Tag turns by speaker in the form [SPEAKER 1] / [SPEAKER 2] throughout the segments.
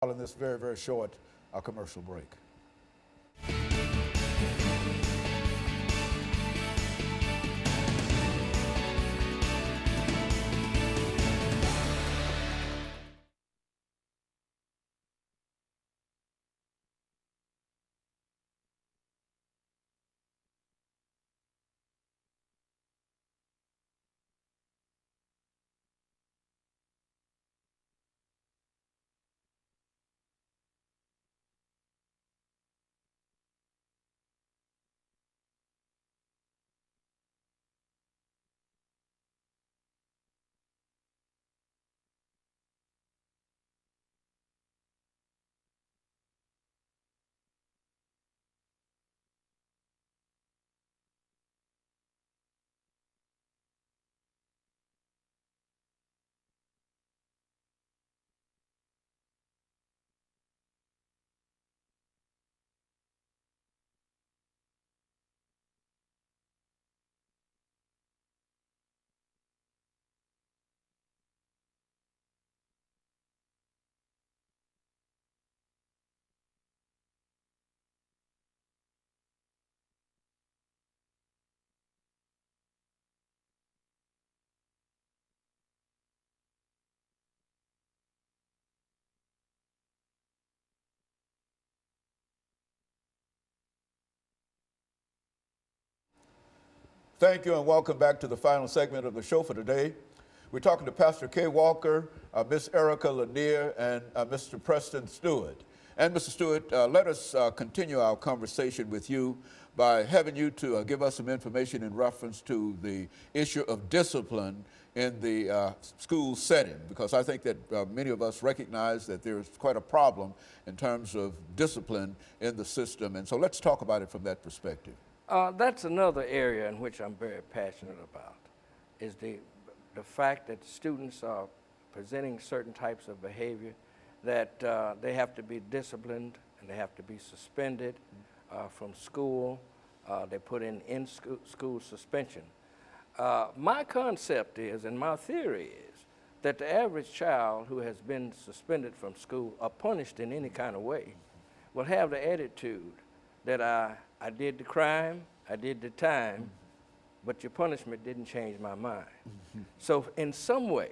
[SPEAKER 1] following this very, very short commercial break. Thank you and welcome back to the final segment of the show for today. We're talking to Pastor Kay Walker, Miss Erica Lanier, and Mr. Preston Stewart. And Mr. Stewart, let us continue our conversation with you by having you to give us some information in reference to the issue of discipline in the school setting, because I think that many of us recognize that there's quite a problem in terms of discipline in the system. And so let's talk about it from that perspective.
[SPEAKER 2] That's another area in which I'm very passionate about, is the fact that students are presenting certain types of behavior that they have to be disciplined and they have to be suspended from school. They put in school suspension. My concept is, and my theory is, that the average child who has been suspended from school or punished in any kind of way will have the attitude that I did the crime, I did the time, but your punishment didn't change my mind. So in some way,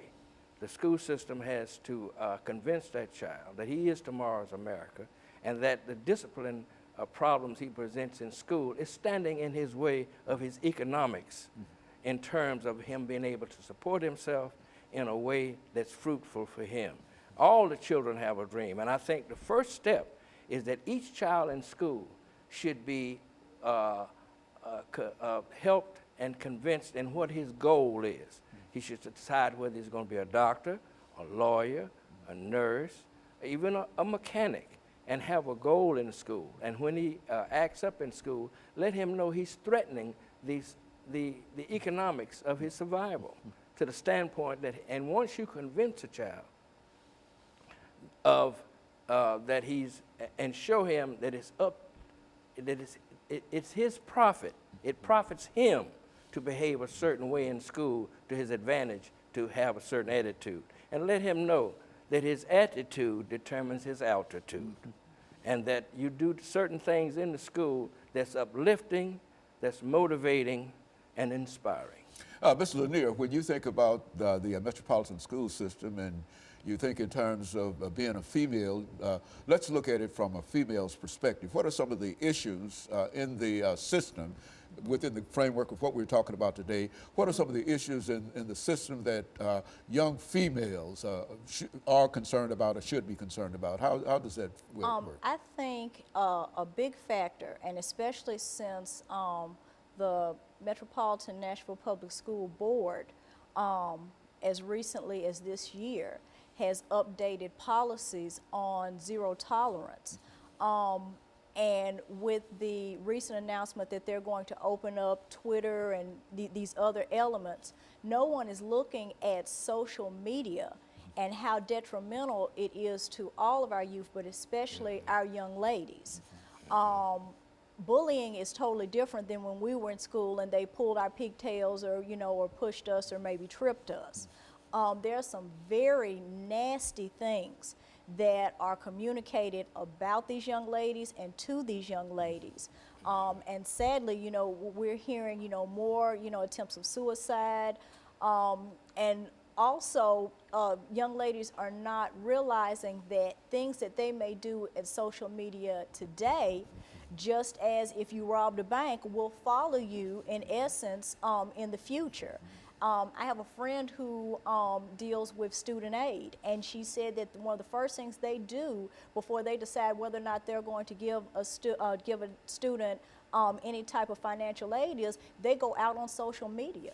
[SPEAKER 2] the school system has to convince that child that he is tomorrow's America and that the discipline problems he presents in school is standing in his way of his economics in terms of him being able to support himself in a way that's fruitful for him. All the children have a dream, and I think the first step is that each child in school should be helped and convinced in what his goal is. He should decide whether he's going to be a doctor, a lawyer, a nurse, even a mechanic, and have a goal in school. And when he acts up in school, let him know he's threatening the economics of his survival to the standpoint that, and once you convince a child of that he's, and show him that it's his profit. It profits him to behave a certain way in school to his advantage, to have a certain attitude. And let him know that his attitude determines his altitude. And that you do certain things in the school that's uplifting, that's motivating, and inspiring.
[SPEAKER 1] Mr. Lanier, when you think about the metropolitan school system and you think in terms of being a female, let's look at it from a female's perspective. What are some of the issues in the system within the framework of what we're talking about today? What are some of the issues in the system that young females are concerned about or should be concerned about? How does that work?
[SPEAKER 3] I think a big factor, and especially since the Metropolitan Nashville Public School Board, as recently as this year, has updated policies on zero tolerance. And with the recent announcement that they're going to open up Twitter and these other elements, no one is looking at social media and how detrimental it is to all of our youth, but especially our young ladies. Bullying is totally different than when we were in school and they pulled our pigtails or, or pushed us or maybe tripped us. There are some very nasty things that are communicated about these young ladies and to these young ladies. And sadly, you know, we're hearing, you know, more, you know, attempts of suicide, and also, young ladies are not realizing that things that they may do at social media today, just as if you robbed a bank, will follow you in essence in the future. I have a friend who deals with student aid, and she said that one of the first things they do before they decide whether or not they're going to give a student any type of financial aid is they go out on social media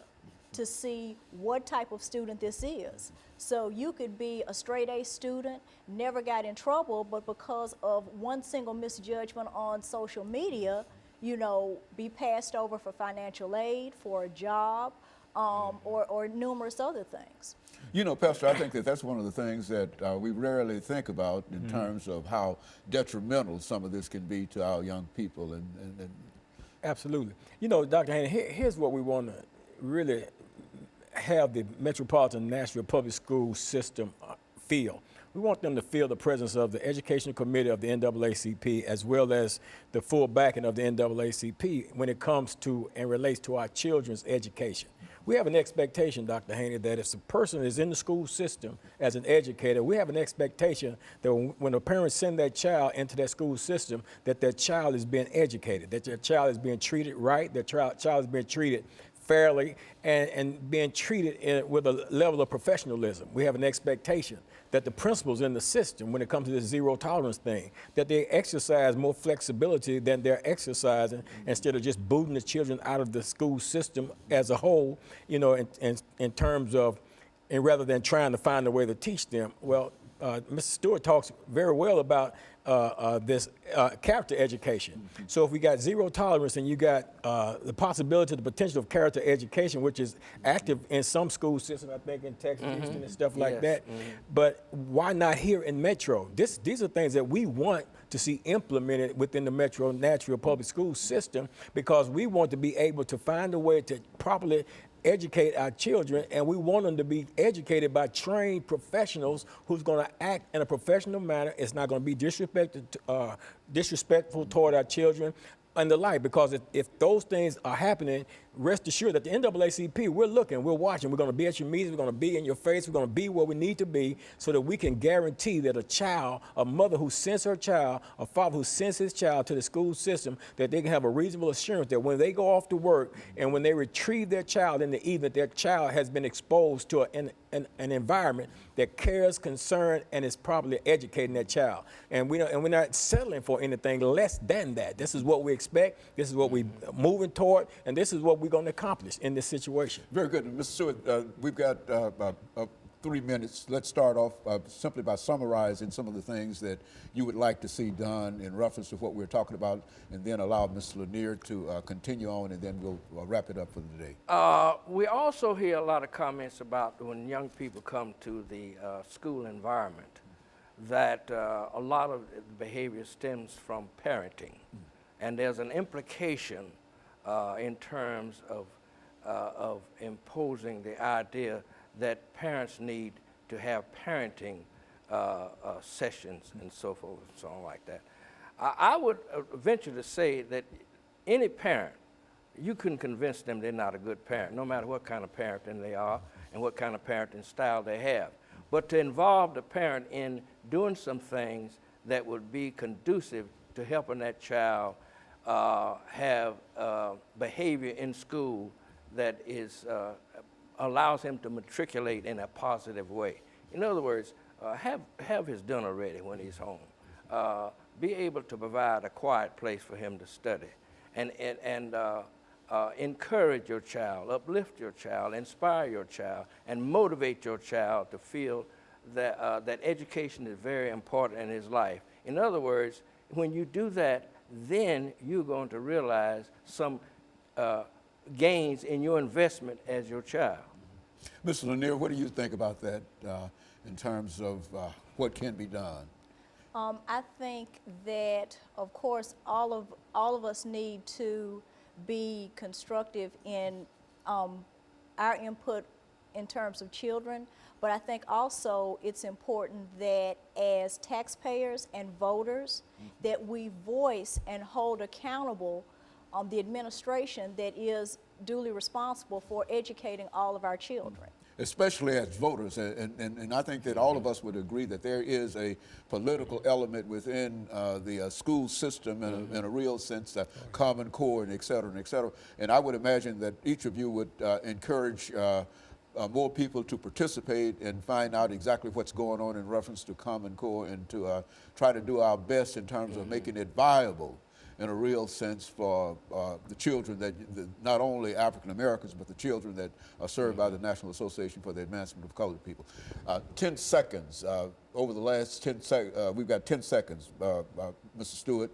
[SPEAKER 3] to see what type of student this is. So you could be a straight A student, never got in trouble, but because of one single misjudgment on social media, you know, be passed over for financial aid, for a job, or numerous other things.
[SPEAKER 1] You know, Pastor, I think that that's one of the things that we rarely think about in terms of how detrimental some of this can be to our young people. And
[SPEAKER 4] Absolutely. You know, Dr. Haney, here's what we want to really have the Metropolitan Nashville Public School system feel. We want them to feel the presence of the Educational Committee of the NAACP as well as the full backing of the NAACP when it comes to and relates to our children's education. We have an expectation, Dr. Haney, that if a person is in the school system as an educator, we have an expectation that when a parent send their child into that school system, that their child is being educated, that their child is being treated right, their child is being treated fairly, and being treated with a level of professionalism. We have an expectation that the principals in the system, when it comes to this zero tolerance thing, that they exercise more flexibility than they're exercising instead of just booting the children out of the school system as a whole, you know, in terms of, and rather than trying to find a way to teach them. Well, Mr. Stewart talks very well about this character education. So if we got zero tolerance and you got the possibility, the potential of character education, which is active in some school systems, I think in Texas, Houston, and stuff like that. But why not here in Metro? These are things that we want to see implemented within the Metro Nashville Public School system, because we want to be able to find a way to properly educate our children, and we want them to be educated by trained professionals who's going to act in a professional manner. It's not going to be disrespectful toward our children and the like, because if those things are happening, rest assured that the NAACP, we're looking, we're watching, we're going to be at your meetings, we're going to be in your face, we're going to be where we need to be so that we can guarantee that a child, a mother who sends her child, a father who sends his child to the school system, that they can have a reasonable assurance that when they go off to work and when they retrieve their child in the evening, their child has been exposed to an environment that cares, concern, and is properly educating that child. And we're not settling for anything less than that. This is what we expect, this is what we're moving toward, and this is what we're going to accomplish in this situation.
[SPEAKER 1] very good. Mr. Stewart, we've got about 3 minutes. Let's start off simply by summarizing some of the things that you would like to see done in reference to what we're talking about, and then allow Ms. Lanier to continue on, and then we'll wrap it up for the day.
[SPEAKER 2] We also hear a lot of comments about when young people come to the school environment, that a lot of behavior stems from parenting. And there's an implication in terms of imposing the idea that parents need to have parenting sessions and so forth and so on like that. I would venture to say that any parent, you couldn't convince them they're not a good parent, no matter what kind of parenting they are and what kind of parenting style they have. But to involve the parent in doing some things that would be conducive to helping that child have behavior in school that is allows him to matriculate in a positive way. In other words, have his dinner ready when he's home. Be able to provide a quiet place for him to study, and encourage your child, uplift your child, inspire your child, and motivate your child to feel that that education is very important in his life. In other words, when you do that, then you're going to realize some gains in your investment as your child.
[SPEAKER 1] Mr. Lanier, what do you think about that in terms of what can be done?
[SPEAKER 3] I think that, of course, all of us need to be constructive in our input in terms of children, but I think also it's important that as taxpayers and voters, that we voice and hold accountable the administration that is duly responsible for educating all of our children.
[SPEAKER 1] Especially as voters, and I think that all of us would agree that there is a political element within the school system in a real sense, Common Core and et cetera and et cetera. And I would imagine that each of you would encourage more people to participate and find out exactly what's going on in reference to Common Core, and to try to do our best in terms of making it viable in a real sense for the children not only African Americans, but the children that are served by the National Association for the Advancement of Colored People. 10 seconds, over the last 10 seconds, we've got 10 seconds, Mr. Stewart.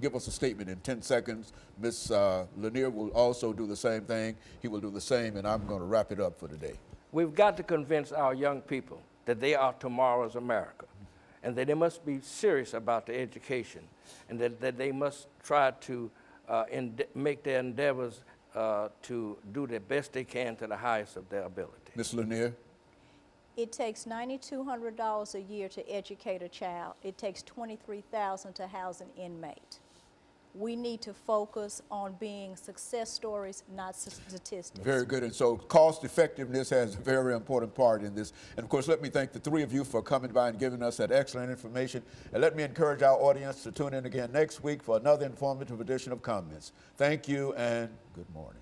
[SPEAKER 1] Give us a statement in 10 seconds. Ms. Lanier will also do the same thing. He will do the same, and I'm going to wrap it up for today.
[SPEAKER 2] We've got to convince our young people that they are tomorrow's America, and that they must be serious about their education, and that they must try to make their endeavors to do the best they can to the highest of their ability.
[SPEAKER 1] Ms. Lanier?
[SPEAKER 3] It takes $9,200 a year to educate a child. It takes $23,000 to house an inmate. We need to focus on being success stories, not statistics.
[SPEAKER 1] Very good. And so cost effectiveness has a very important part in this. And of course, let me thank the three of you for coming by and giving us that excellent information. And let me encourage our audience to tune in again next week for another informative edition of Comments. Thank you and good morning.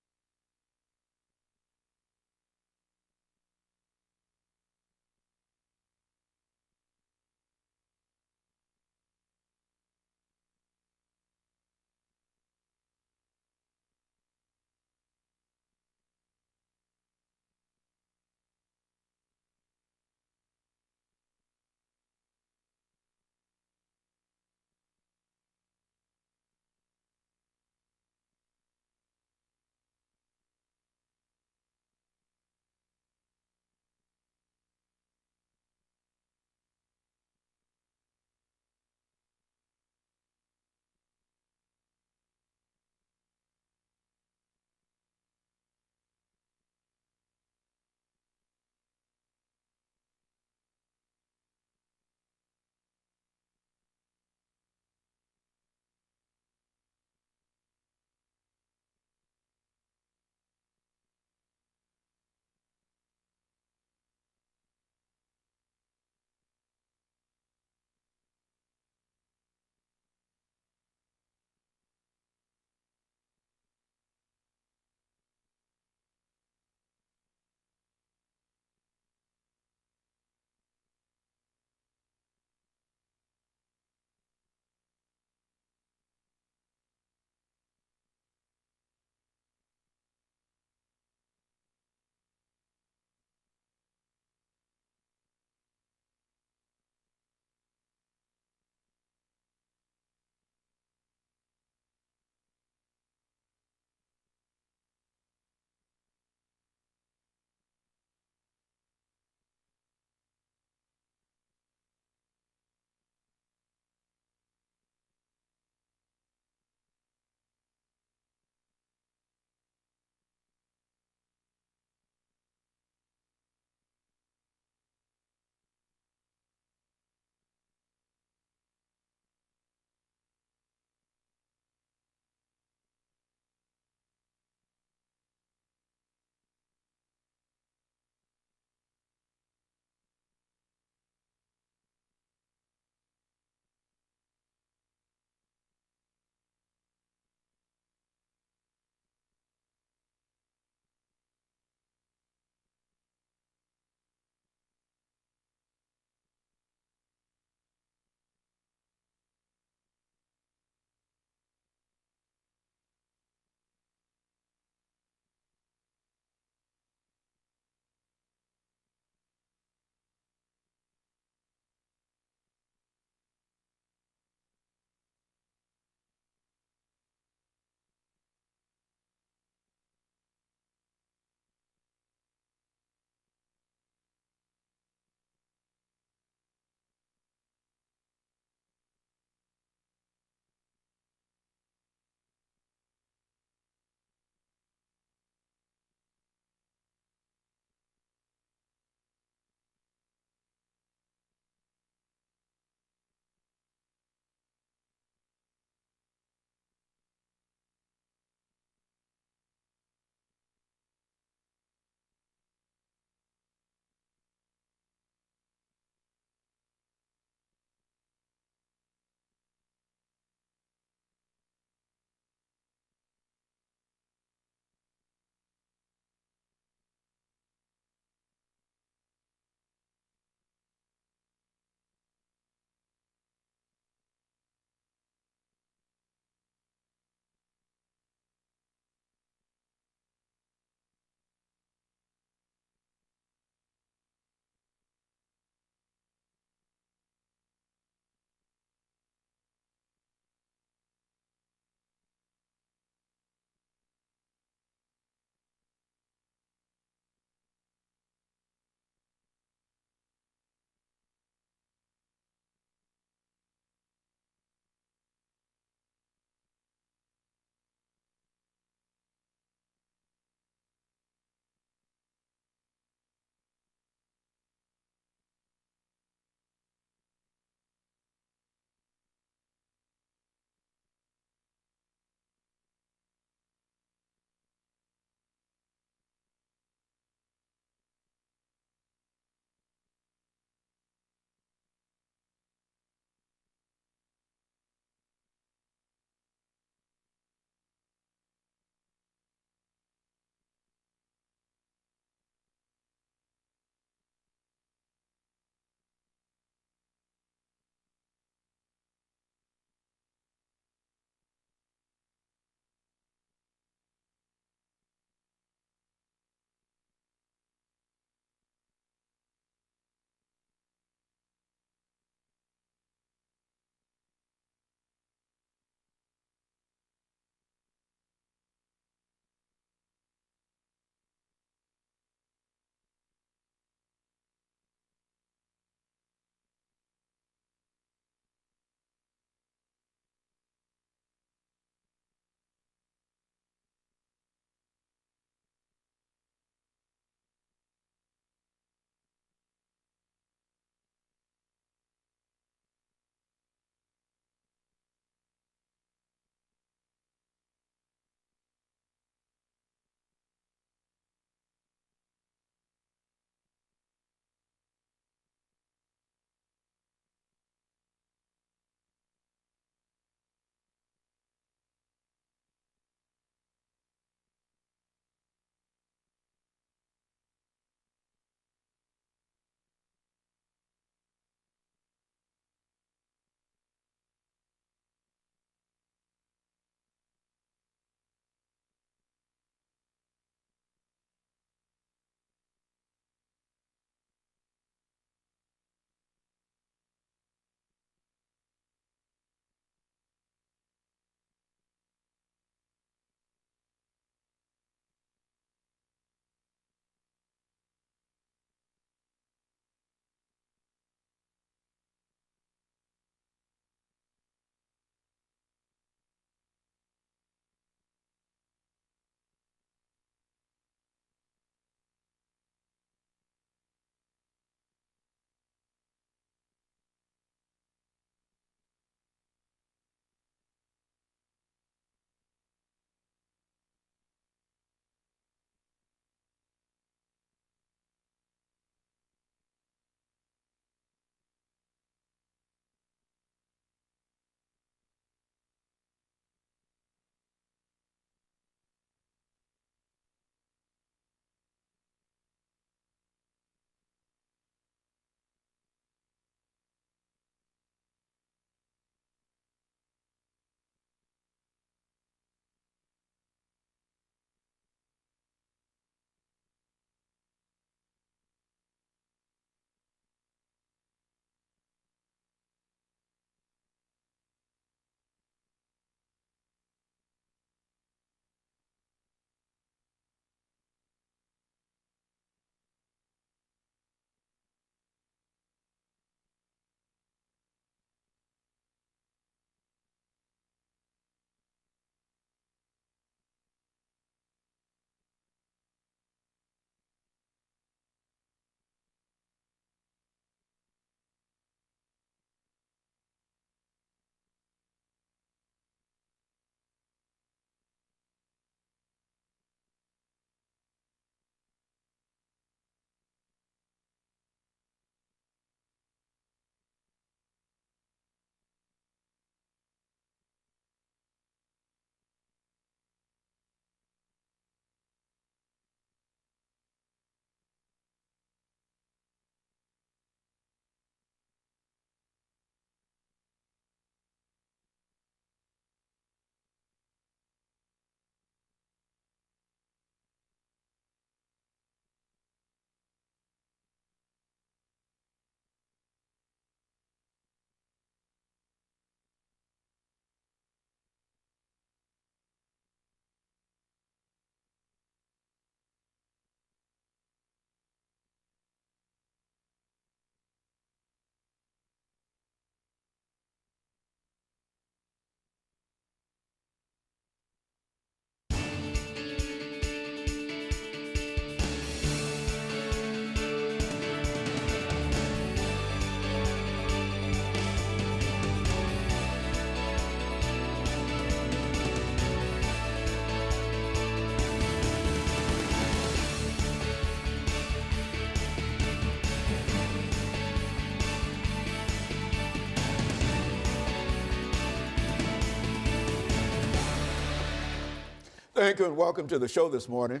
[SPEAKER 1] Thank you and welcome to the show this morning.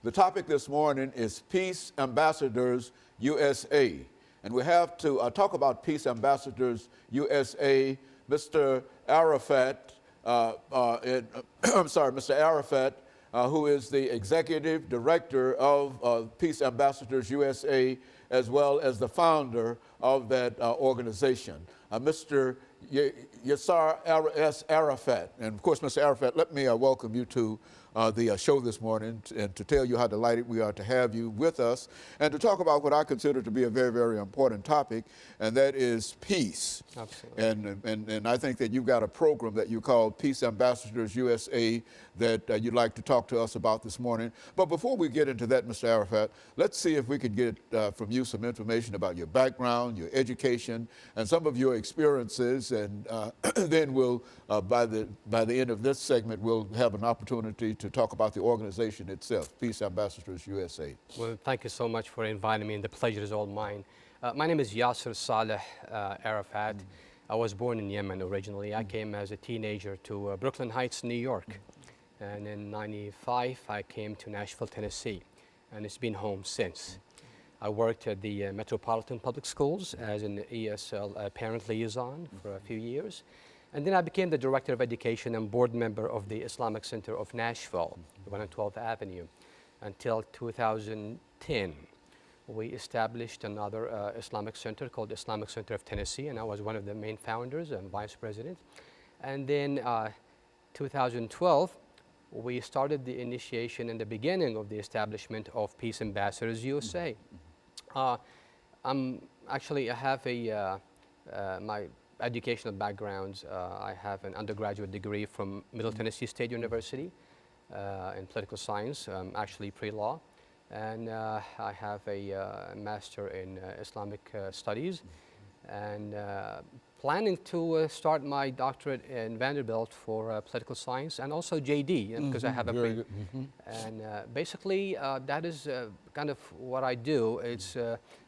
[SPEAKER 1] The topic this morning is Peace Ambassadors USA. And we have to talk about Peace Ambassadors USA. Mr. Arafat, Mr. Arafat, who is the Executive Director of Peace Ambassadors USA, as well as the founder of that organization. Mr. YSArafat. And of course, Mr. Arafat, let me welcome you to the show this morning and to tell you how delighted we are to have you with us and to talk about what I consider to be a very, very important topic, and that is peace.
[SPEAKER 5] Absolutely.
[SPEAKER 1] And I think that you've got a program that you call Peace Ambassadors USA that you'd like to talk to us about this morning. But before we get into that, Mr. Arafat, let's see if we could get from you some information about your background, your education, and some of your experiences, and then we'll, by the end of this segment, we'll have an opportunity to talk about the organization itself, Peace Ambassadors USA.
[SPEAKER 5] Well, thank you so much for inviting me, and the pleasure is all mine. My name is Yasser Saleh Arafat. I was born in Yemen originally. I came as a teenager to Brooklyn Heights, New York. And in '95, I came to Nashville, Tennessee, and it's been home since. I worked at the Metropolitan Public Schools as an ESL parent liaison for a few years. And then I became the Director of Education and board member of the Islamic Center of Nashville, the one on 12th Avenue, until 2010. We established another Islamic center called the Islamic Center of Tennessee, and I was one of the main founders and vice president. And then 2012, we started the initiation and the beginning of the establishment of Peace Ambassadors USA. I have my educational backgrounds. I have an undergraduate degree from Middle Tennessee State University in political science, actually pre-law. And I have a master in Islamic studies, and planning to start my doctorate in Vanderbilt for political science, and also JD, because I have a
[SPEAKER 1] very good.
[SPEAKER 5] And basically that is kind of what I do. It's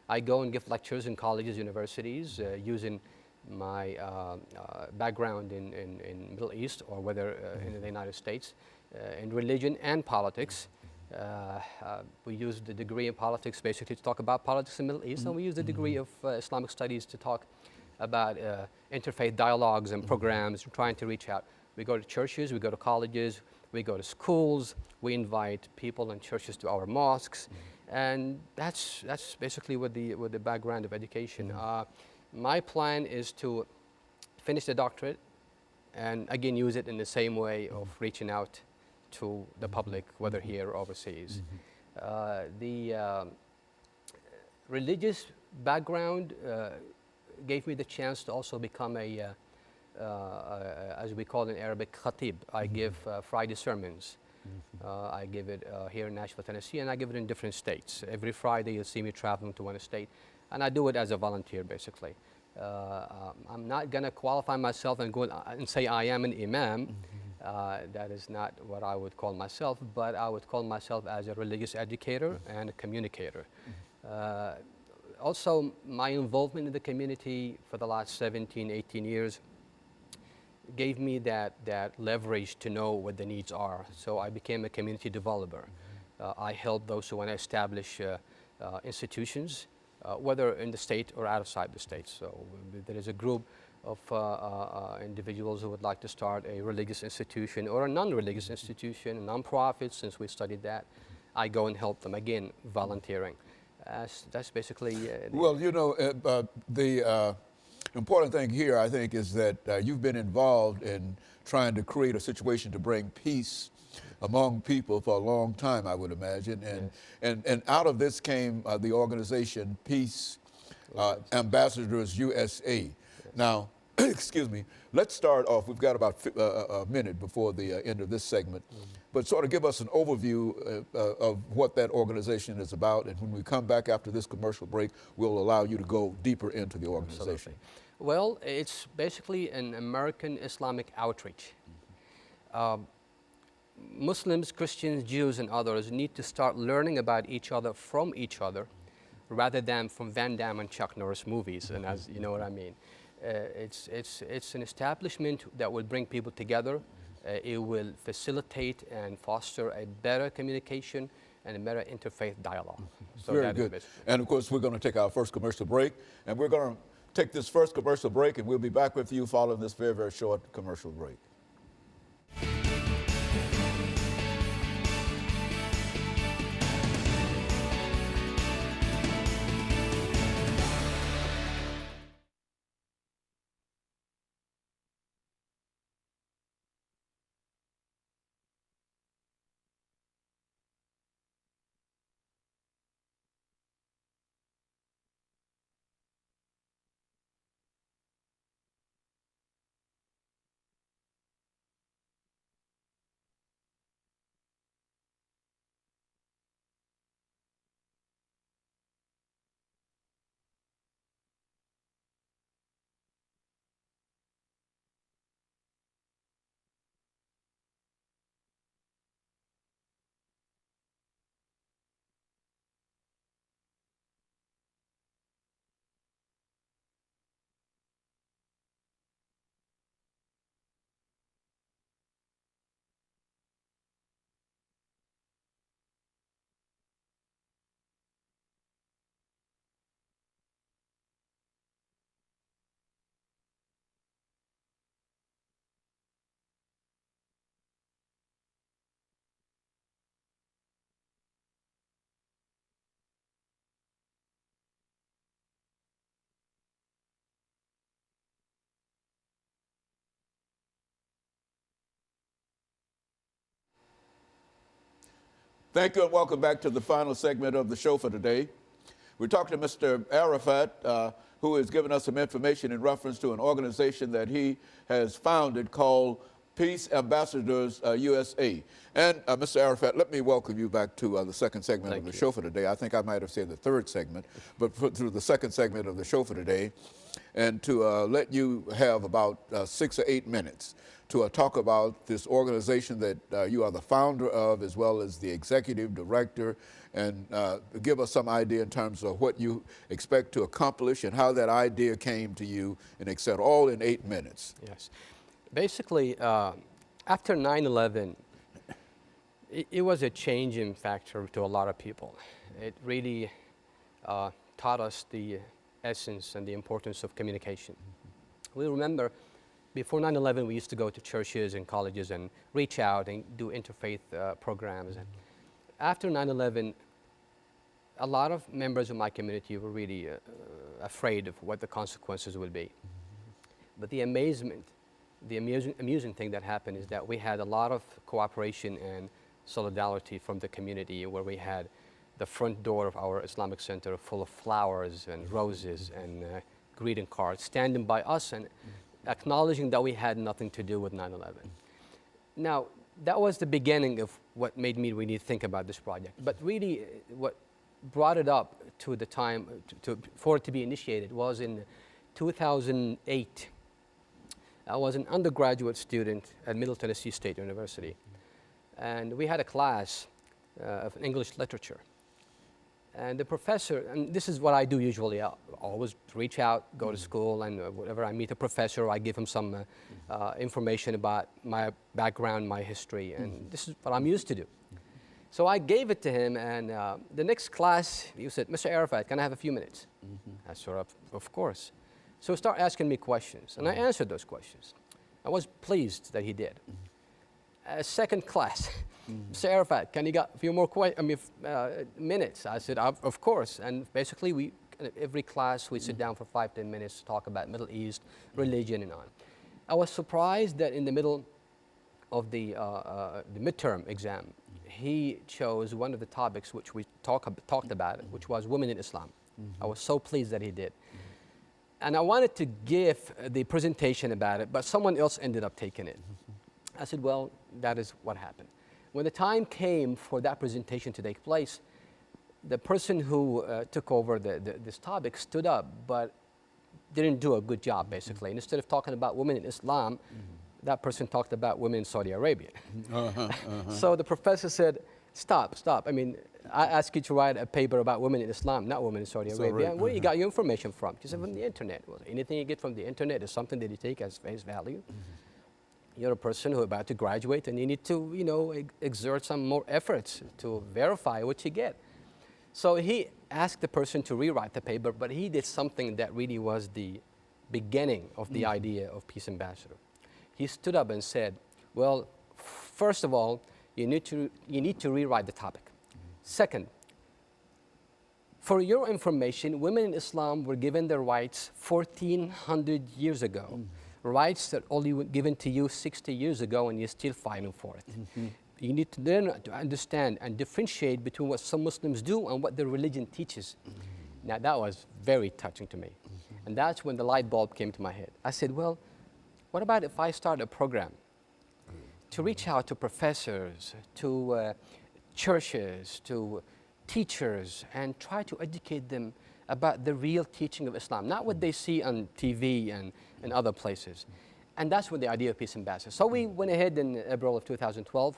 [SPEAKER 5] I go and give lectures in colleges, universities, using my background in Middle East, or whether in the United States, in religion and politics. We use the degree in politics basically to talk about politics in the Middle East, and we use the degree of Islamic studies to talk about interfaith dialogues and programs, trying to reach out. We go to churches, we go to colleges, we go to schools, we invite people and churches to our mosques, and that's basically with the background of education. My plan is to finish the doctorate and again use it in the same way of reaching out to the public, whether here or overseas. The religious background gave me the chance to also become as we call in Arabic, khatib. I give Friday sermons. I give it here in Nashville, Tennessee, and I give it in different states. Every Friday you'll see me traveling to one state, and I do it as a volunteer basically. I'm not going to qualify myself and go and say I am an imam. That is not what I would call myself, but I would call myself as a religious educator and a communicator. Also, my involvement in the community for the last 17, 18 years gave me that leverage to know what the needs are. So I became a community developer. I help those who want to establish institutions, whether in the state or outside the state. So there is a group of individuals who would like to start a religious institution or a non-religious institution, a non-profit, since we studied that. I go and help them, again, volunteering. That's basically
[SPEAKER 1] Well, you know, the important thing here, I think, is that you've been involved in trying to create a situation to bring peace among people for a long time, I would imagine. And out of this came the organization Peace Ambassadors USA. Now, excuse me, let's start off. We've got about a minute before the end of this segment, but sort of give us an overview of what that organization is about. And when we come back after this commercial break, we'll allow you to go deeper into the organization.
[SPEAKER 5] Absolutely. Well, it's basically an American Islamic outreach. Muslims, Christians, Jews, and others need to start learning about each other from each other, rather than from Van Damme and Chuck Norris movies, and as you know what I mean. It's an establishment that will bring people together it will facilitate and foster a better communication and a better interfaith dialogue. So
[SPEAKER 1] Very
[SPEAKER 5] that is
[SPEAKER 1] good.
[SPEAKER 5] basically-
[SPEAKER 1] And of course, we're going to take our first commercial break, and we're going to take this first commercial break, and we'll be back with you following this very, very short commercial break. Thank you and welcome back to the final segment of the show for today. We're talking to Mr. Arafat, who is giving us some information in reference to an organization that he has founded called Peace Ambassadors USA. And Mr. Arafat, let me welcome you back to the second segment of the show for today. I think I might have said the third segment, but through the second segment of the show for today, and to let you have about 6 or 8 minutes to talk about this organization that you are the founder of, as well as the executive director, and give us some idea in terms of what you expect to accomplish and how that idea came to you, and et cetera, all in 8 minutes.
[SPEAKER 5] Yes. Basically, after 9/11, it was a changing factor to a lot of people. It really taught us the essence and the importance of communication. We remember before 9/11, we used to go to churches and colleges and reach out and do interfaith programs. And after 9/11, a lot of members of my community were really afraid of what the consequences would be. But the amusing thing that happened is that we had a lot of cooperation and solidarity from the community, where we had the front door of our Islamic center full of flowers and roses and greeting cards standing by us and acknowledging that we had nothing to do with 9/11. Now, that was the beginning of what made me really think about this project. But really, what brought it up to the time for it to be initiated was in 2008. I was an undergraduate student at Middle Tennessee State University, and we had a class of English literature. And the professor, and this is what I do usually, I always reach out, go to school, and whenever I meet a professor, I give him some information about my background, my history, and this is what I'm used to do. So I gave it to him, and the next class, he said, "Mr. Arafat, can I have a few minutes?" I said, of course. So he started asking me questions, and I answered those questions. I was pleased that he did. Second class, Mr. Arafat, can you got a few more minutes? I said, of course. And basically, every class, we sit down for 5-10 minutes to talk about Middle East, religion, and on. I was surprised that in the middle of the midterm exam, he chose one of the topics which we talked about, which was women in Islam. I was so pleased that he did. And I wanted to give the presentation about it, but someone else ended up taking it. I said, well, that is what happened. When the time came for that presentation to take place, the person who took over this topic stood up, but didn't do a good job, basically. And instead of talking about women in Islam, that person talked about women in Saudi Arabia. So the professor said, stop. I mean, I asked you to write a paper about women in Islam, not women in Saudi Arabia. Where you got your information from? She said, from the internet. Well, anything you get from the internet is something that you take as face value. you're a person who's about to graduate and you need to, exert some more efforts to verify what you get. So he asked the person to rewrite the paper, but he did something that really was the beginning of the idea of Peace Ambassador. He stood up and said, well, first of all, you need to rewrite the topic. Second, for your information, women in Islam were given their rights 1,400 years ago. Rights that only were given to you 60 years ago, and you're still fighting for it. You need to learn to understand and differentiate between what some Muslims do and what their religion teaches. Now, that was very touching to me. And that's when the light bulb came to my head. I said, well, what about if I start a program to reach out to professors, to churches, to teachers, and try to educate them about the real teaching of Islam, not what they see on TV and other places. And that's when the idea of Peace Ambassador. So we went ahead in April of 2012.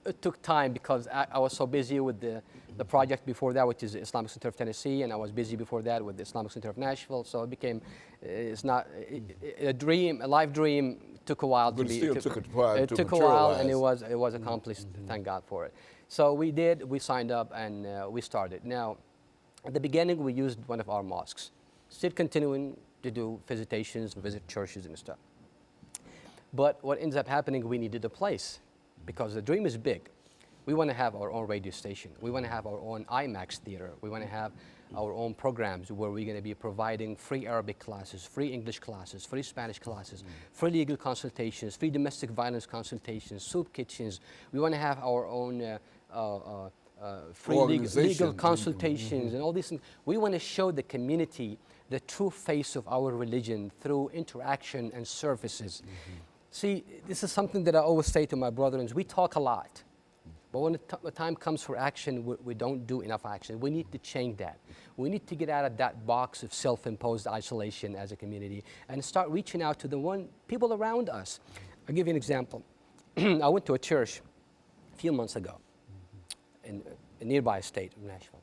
[SPEAKER 5] It took time because I was so busy with the project before that, which is the Islamic Center of Tennessee, and I was busy before that with the Islamic Center of Nashville. So it became, it's not a dream, a live dream. Took a while
[SPEAKER 1] But
[SPEAKER 5] to be.
[SPEAKER 1] it still took a while
[SPEAKER 5] It
[SPEAKER 1] to
[SPEAKER 5] took a while, and
[SPEAKER 1] materialize.
[SPEAKER 5] it was accomplished. Thank God for it. So we signed up, and we started. Now, at the beginning, we used one of our mosques. Still continuing to do visitations, visit churches and stuff. But what ends up happening, we needed a place because the dream is big. We want to have our own radio station. We want to have our own IMAX theater. We want to have our own programs where we're going to be providing free Arabic classes, free English classes, free Spanish classes, free legal consultations, free domestic violence consultations, soup kitchens. We want to have our own free legal consultations and all these things. We want to show the community the true face of our religion through interaction and services. See, this is something that I always say to my brethren. We talk a lot, but when the time comes for action, we don't do enough action. We need to change that. We need to get out of that box of self-imposed isolation as a community and start reaching out to the people around us. I'll give you an example. I went to a church a few months ago in a nearby state of Nashville.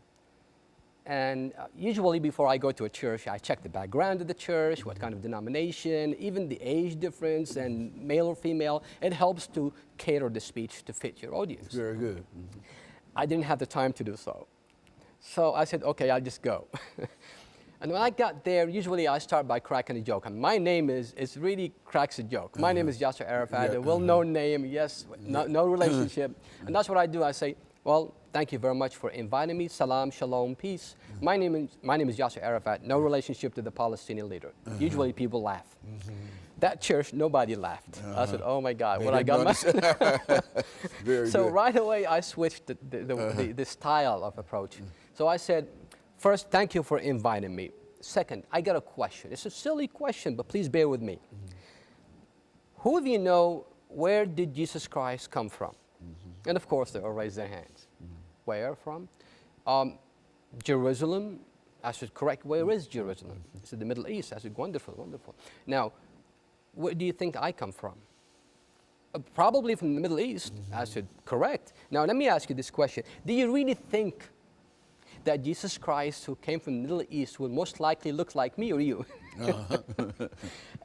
[SPEAKER 5] And usually before I go to a church, I check the background of the church, what kind of denomination, even the age difference and male or female. It helps to cater the speech to fit your audience.
[SPEAKER 1] Very good.
[SPEAKER 5] I didn't have the time to do so. So I said, okay, I'll just go. And when I got there, usually I start by cracking a joke. And my name is really cracks a joke. My name is YSArafat4, a well-known name, yes, no relationship. And that's what I do. I say, well, thank you very much for inviting me. Salam, shalom, peace. My name is YSArafat4, no relationship to the Palestinian leader. Usually people laugh. That church, nobody laughed. I said, oh my God, what I got
[SPEAKER 1] Very
[SPEAKER 5] So
[SPEAKER 1] good.
[SPEAKER 5] right away I switched the style of approach. So I said, first, thank you for inviting me. Second, I got a question. It's a silly question, but please bear with me. Who of you know where did Jesus Christ come from? And of course, they all raised their hands. Where from? Jerusalem. I said, correct, where is Jerusalem? He said, the Middle East. I said, wonderful, wonderful. Now, where do you think I come from? Probably from the Middle East. I said, correct. Now, let me ask you this question. Do you really think that Jesus Christ, who came from the Middle East, will most likely look like me or you?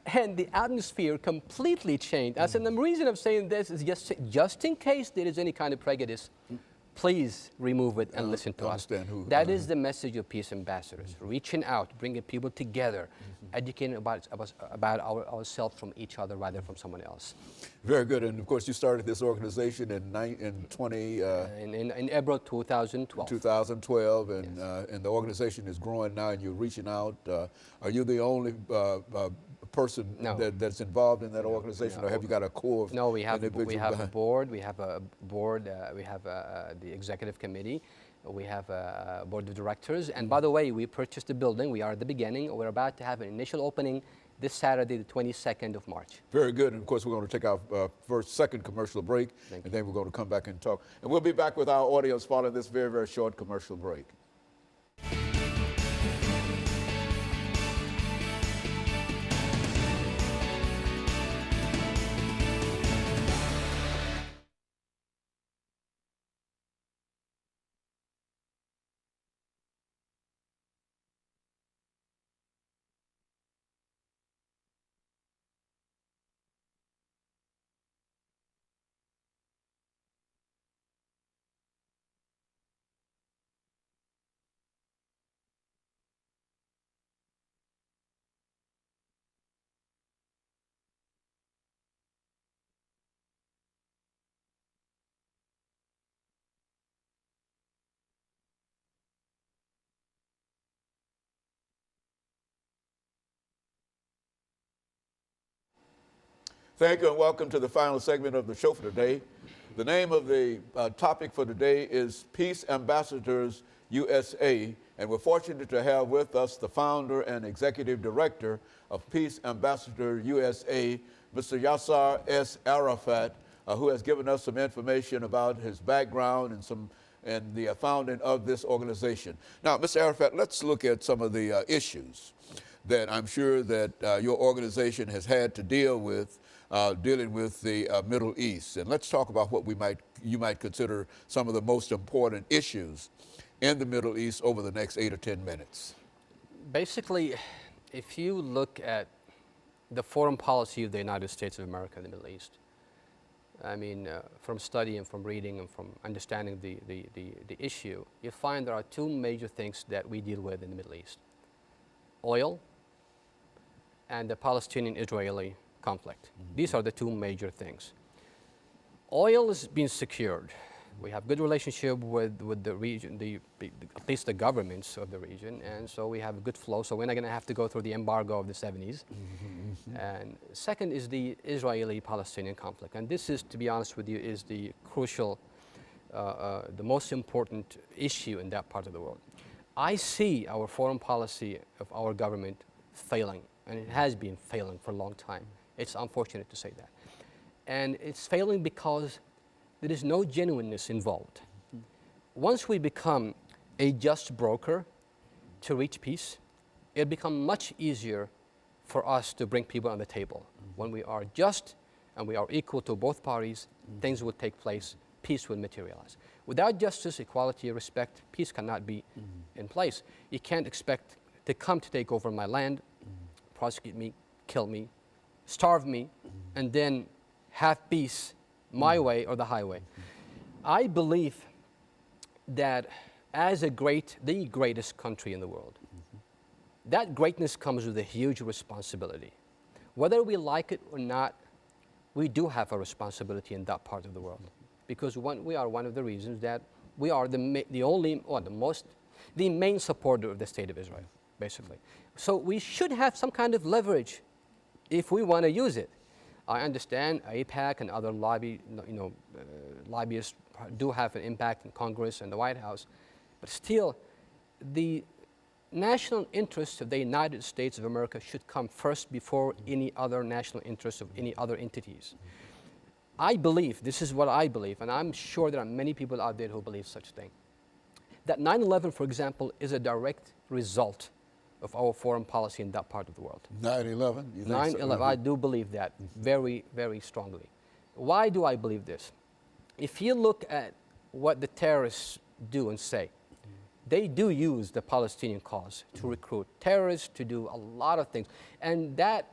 [SPEAKER 5] And the atmosphere completely changed. I said, the reason I'm saying this is just in case there is any kind of prejudice, please remove it and listen to us. That is the message of Peace Ambassadors, reaching out, bringing people together, educating about ourselves from each other rather from someone else.
[SPEAKER 1] Very good. And of course, you started this organization in
[SPEAKER 5] April 2012.
[SPEAKER 1] 2012, and,
[SPEAKER 5] Yes.
[SPEAKER 1] And the organization is growing now, and you're reaching out. Are you the only person that's involved in that organization, or have you got a core of
[SPEAKER 5] No, we have a
[SPEAKER 1] behind?
[SPEAKER 5] board. We have a board. We have the executive committee. We have a board of directors. And by the way, we purchased the building. We are at the beginning. We're about to have an initial opening this Saturday, the 22nd of March.
[SPEAKER 1] Very good. And of course, we're going to take our second commercial break, and then we're going to come back and talk. And we'll be back with our audience following this very, very short commercial break. Thank you and welcome to the final segment of the show for today. The name of the topic for today is Peace Ambassadors USA, and we're fortunate to have with us the founder and executive director of Peace Ambassador USA, Mr. YSArafat, who has given us some information about his background and the founding of this organization. Now, Mr. Arafat, let's look at some of the issues that I'm sure that your organization has had to deal with dealing with the Middle East. And let's talk about what you might consider some of the most important issues in the Middle East over the next 8 or 10 minutes.
[SPEAKER 5] Basically, if you look at the foreign policy of the United States of America in the Middle East, I mean, from studying, from reading, and from understanding the issue, you find there are two major things that we deal with in the Middle East: oil and the Palestinian-Israeli conflict. These are the two major things. Oil is being secured. We have good relationship with the region, at least the governments of the region, and so we have a good flow, so we're not going to have to go through the embargo of the 70s. And second is the Israeli-Palestinian conflict, and this is, to be honest with you, is the crucial, the most important issue in that part of the world. I see our foreign policy of our government failing, and it has been failing for a long time. It's unfortunate to say that. And it's failing because there is no genuineness involved. Once we become a just broker to reach peace, it becomes much easier for us to bring people on the table. When we are just and we are equal to both parties, things will take place, peace will materialize. Without justice, equality, respect, peace cannot be in place. You can't expect to come to take over my land, prosecute me, kill me, starve me, and then have peace my way or the highway. I believe that as the greatest country in the world, that greatness comes with a huge responsibility. Whether we like it or not, we do have a responsibility in that part of the world, because we are one of the reasons that we are the main supporter of the state of Israel, basically. So we should have some kind of leverage if we want to use it. I understand AIPAC and other lobbyists do have an impact in Congress and the White House, but still, the national interests of the United States of America should come first before any other national interests of any other entities. I believe, this is what I believe, and I'm sure there are many people out there who believe such a thing, that 9/11, for example, is a direct result of our foreign policy in that part of the world.
[SPEAKER 1] 9/11?
[SPEAKER 5] 9/11, I do believe that very, very strongly. Why do I believe this? If you look at what the terrorists do and say, they do use the Palestinian cause to recruit terrorists, to do a lot of things. And that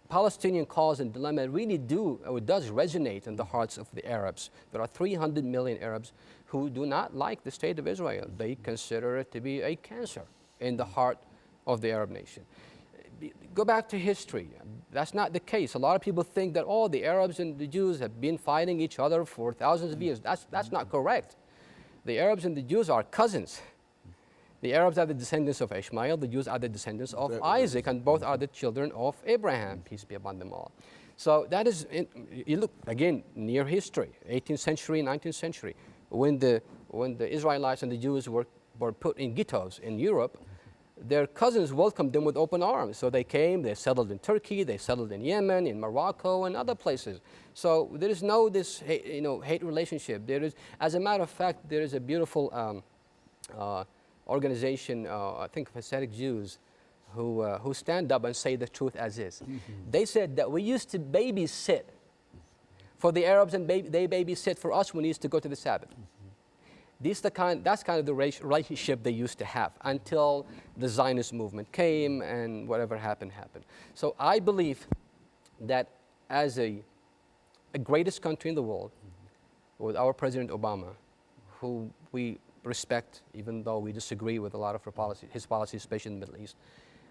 [SPEAKER 5] Palestinian cause and dilemma really does resonate in the hearts of the Arabs. There are 300 million Arabs who do not like the state of Israel. They consider it to be a cancer in the heart of the Arab nation. Go back to history. That's not the case. A lot of people think that, oh, the Arabs and the Jews have been fighting each other for thousands of years. That's not correct. The Arabs and the Jews are cousins. The Arabs are the descendants of Ishmael, the Jews are the descendants of Isaac, and both are the children of Abraham, peace be upon them all. So that is, you look, again, near history, 18th century, 19th century, when the Israelites and the Jews were put in ghettos in Europe, their cousins welcomed them with open arms. So they came, they settled in Turkey, they settled in Yemen, in Morocco, and other places. So there is no hate relationship. There is, as a matter of fact, there is a beautiful organization, I think Hasidic Jews, who stand up and say the truth as is. They said that we used to babysit for the Arabs, and they babysit for us when we used to go to the Sabbath. That's kind of the relationship they used to have until the Zionist movement came and whatever happened. So I believe that as a greatest country in the world, with our President Obama, who we respect, even though we disagree with a lot of his policies, especially in the Middle East,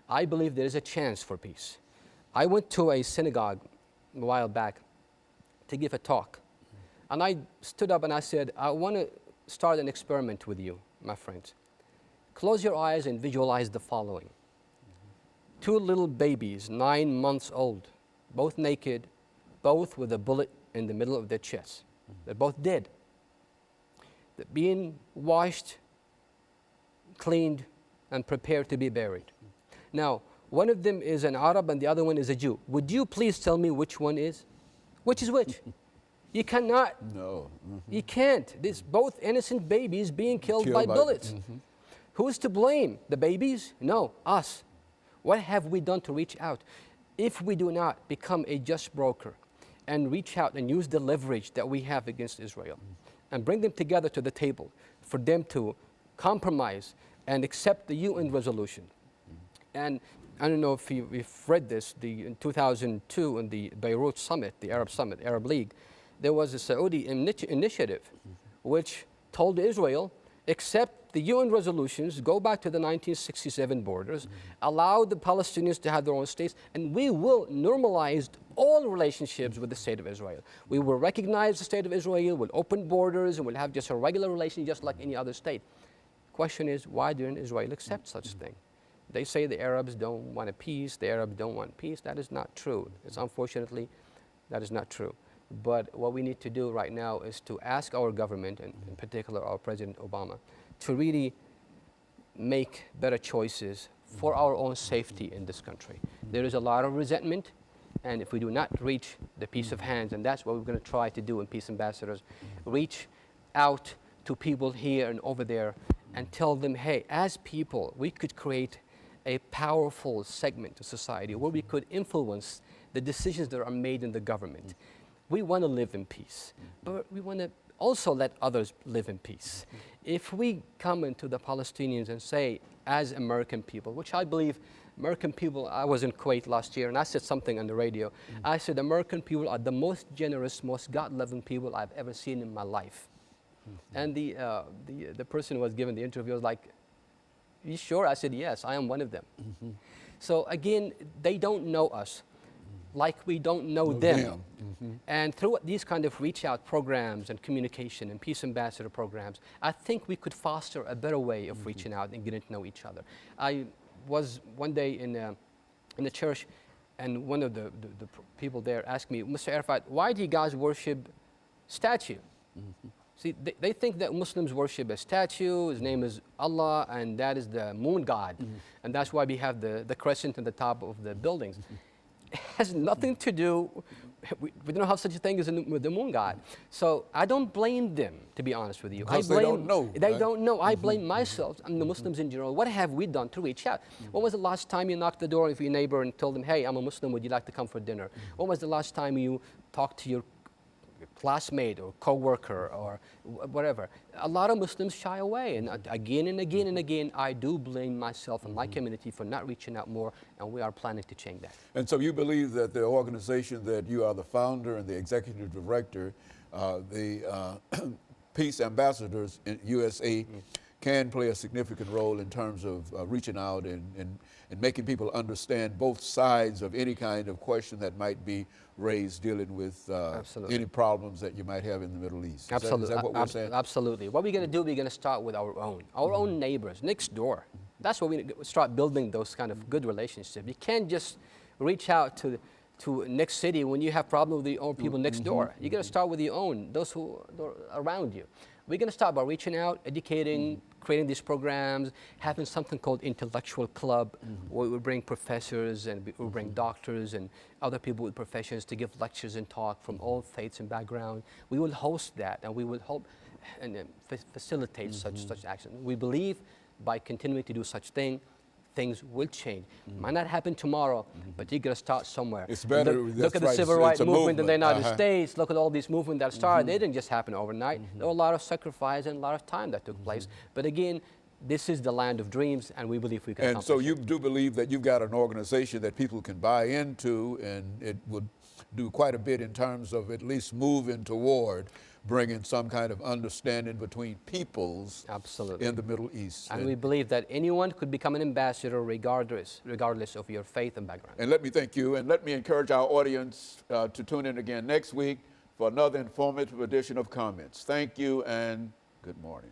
[SPEAKER 5] I believe there is a chance for peace. I went to a synagogue a while back to give a talk, and I stood up and I said, I want to start an experiment with you, my friends. Close your eyes and visualize the following. Two little babies, 9 months old, both naked, both with a bullet in the middle of their chest. They're both dead. They're being washed, cleaned, and prepared to be buried. Now, one of them is an Arab and the other one is a Jew. Would you please tell me which one is? Which is which? You cannot.
[SPEAKER 1] No.
[SPEAKER 5] You can't. There's both innocent babies being killed by bullets. Who's to blame? The babies? No, us. What have we done to reach out? If we do not become a just broker and reach out and use the leverage that we have against Israel and bring them together to the table for them to compromise and accept the UN resolution. And I don't know if you've read this, in 2002 in the Beirut summit, the Arab League, there was a Saudi initiative which told Israel, accept the UN resolutions, go back to the 1967 borders, allow the Palestinians to have their own states, and we will normalize all relationships with the state of Israel. We will recognize the state of Israel, we'll open borders, and we'll have just a regular relation just like any other state. Question is, why didn't Israel accept such a thing? They say the Arabs don't want a peace, the Arabs don't want peace. That is not true. It's unfortunately, that is not true. But what we need to do right now is to ask our government, and in particular our President Obama, to really make better choices for our own safety in this country. There is a lot of resentment, and if we do not reach the peace of hands, and that's what we're going to try to do in Peace Ambassadors, reach out to people here and over there and tell them, hey, as people, we could create a powerful segment of society where we could influence the decisions that are made in the government. We want to live in peace, but we want to also let others live in peace. If we come into the Palestinians and say, as American people, which I believe American people, I was in Kuwait last year and I said something on the radio. I said, American people are the most generous, most God-loving people I've ever seen in my life. And the person who was given the interview was like, you sure? I said, yes, I am one of them. So again, they don't know us like we don't know them. And through these kind of reach out programs and communication and peace ambassador programs, I think we could foster a better way of reaching out and getting to know each other. I was one day in the church, and one of the people there asked me, Mr. Arafat, why do you guys worship statue? See, they think that Muslims worship a statue, his name is Allah, and that is the moon god. And that's why we have the crescent on the top of the buildings. It has nothing to do, we don't have such a thing as the moon god. So I don't blame them, to be honest with you.
[SPEAKER 1] Because they don't know.
[SPEAKER 5] They don't know. I blame myself and the Muslims in general. What have we done to reach out? When was the last time you knocked the door of your neighbor and told them, hey, I'm a Muslim, would you like to come for dinner? When was the last time you talked to your classmate or co-worker or whatever? A lot of Muslims shy away, and again and again and again, I do blame myself and my community for not reaching out more, and we are planning to change that.
[SPEAKER 1] And so you believe that the organization that you are the founder and the executive director, the Peace Ambassadors in USA, can play a significant role in terms of reaching out and making people understand both sides of any kind of question that might be raised dealing with any problems that you might have in the Middle East.
[SPEAKER 5] Absolutely.
[SPEAKER 1] Is that what we're saying?
[SPEAKER 5] Absolutely. What we're going to do, we're going to start with our own neighbors next door. That's where we start building those kind of good relationships. You can't just reach out to next city when you have problems with your own people next door. You got to start with your own, those who are around you. We're going to start by reaching out, educating, creating these programs, having something called intellectual club, where we bring professors and we bring doctors and other people with professions to give lectures and talk from all faiths and backgrounds. We will host that, and we will help and facilitate such action. We believe by continuing to do such things will change. Might not happen tomorrow, but you got to start somewhere.
[SPEAKER 1] It's better.
[SPEAKER 5] Look at the civil rights movement in the United States. Look at all these movements that started. They didn't just happen overnight. There was a lot of sacrifice and a lot of time that took place. But again, this is the land of dreams, and we believe we can accomplish
[SPEAKER 1] so you do believe that you've got an organization that people can buy into, and it would do quite a bit in terms of at least moving toward bringing some kind of understanding between peoples in the Middle East.
[SPEAKER 5] And we believe that anyone could become an ambassador regardless of your faith and background.
[SPEAKER 1] And let me thank you, and let me encourage our audience to tune in again next week for another informative edition of Comments. Thank you and good morning.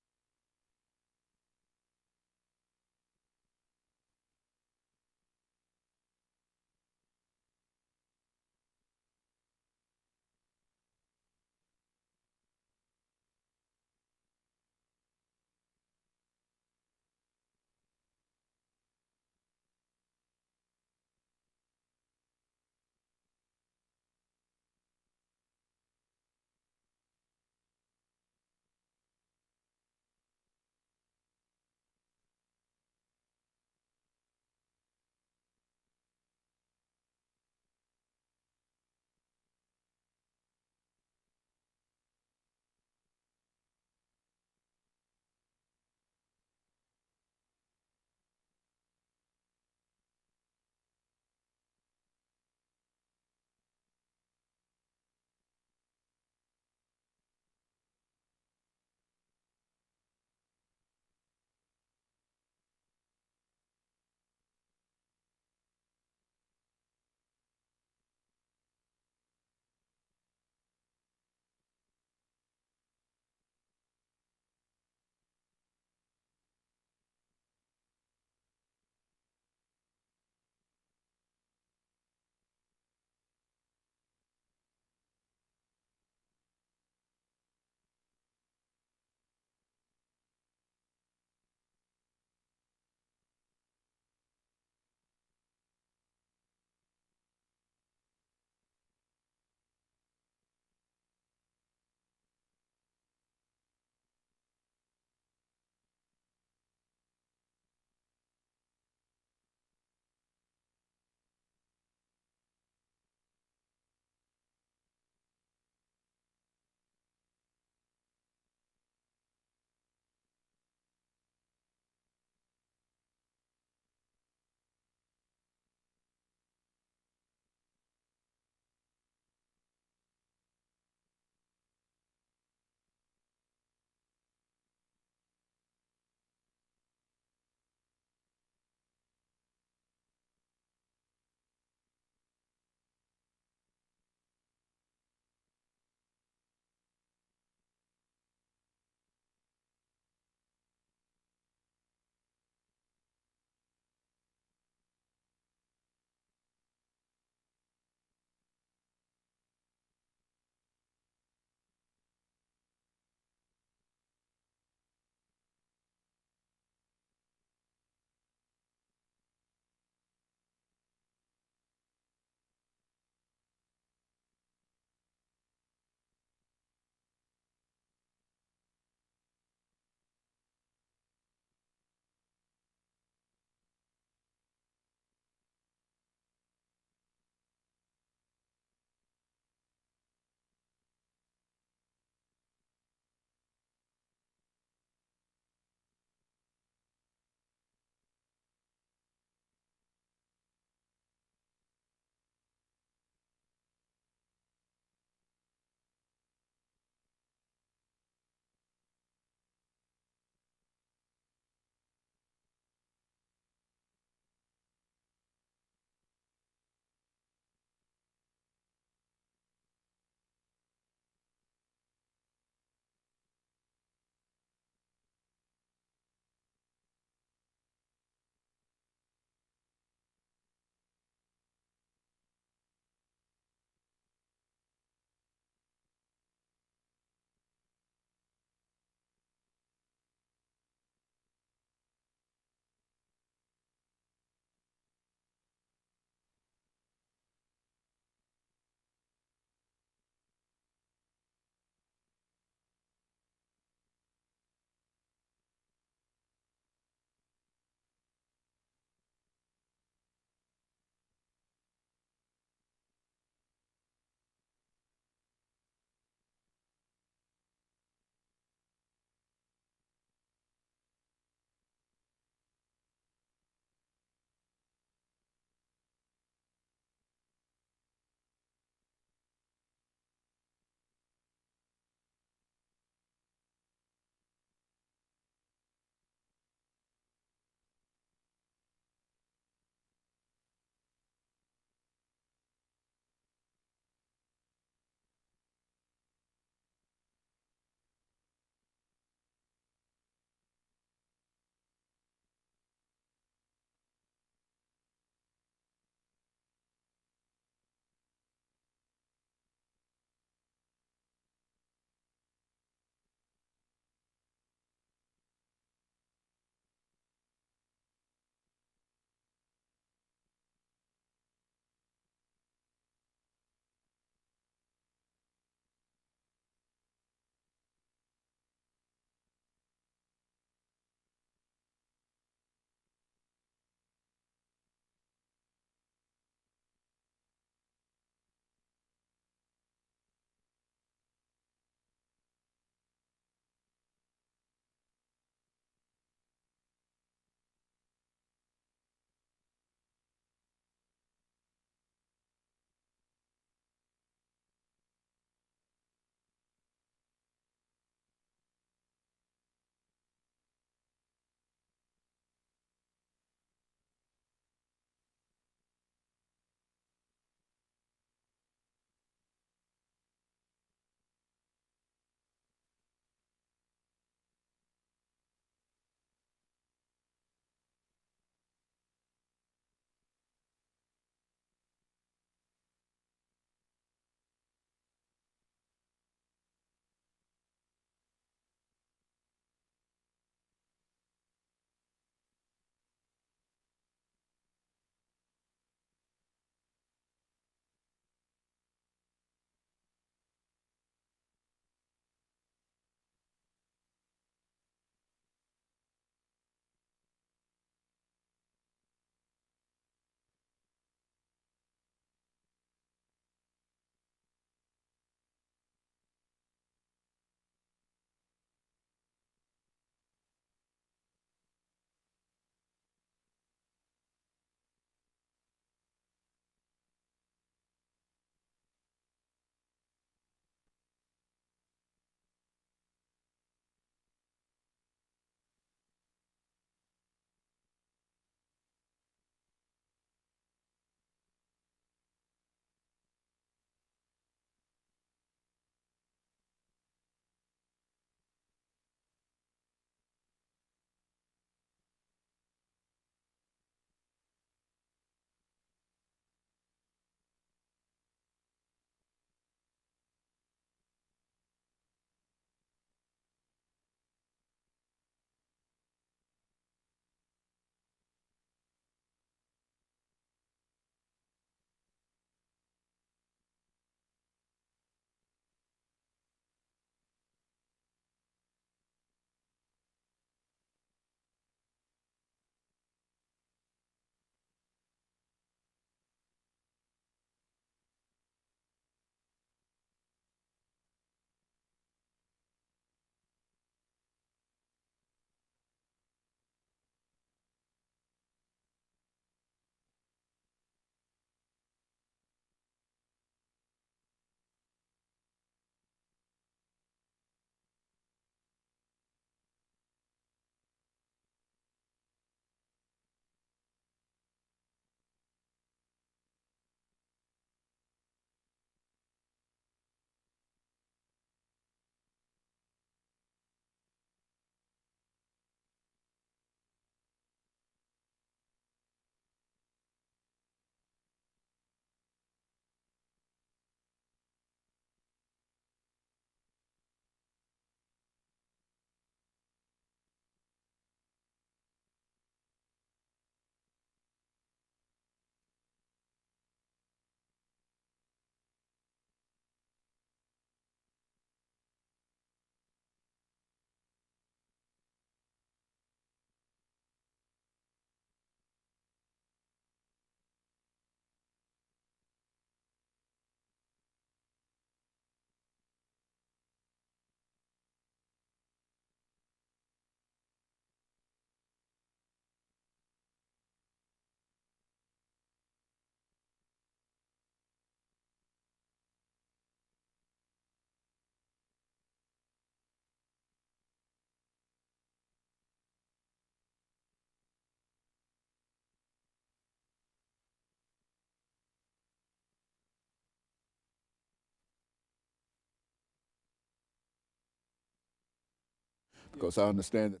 [SPEAKER 1] because I understand that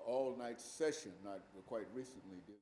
[SPEAKER 1] all-night session, not quite recently, did.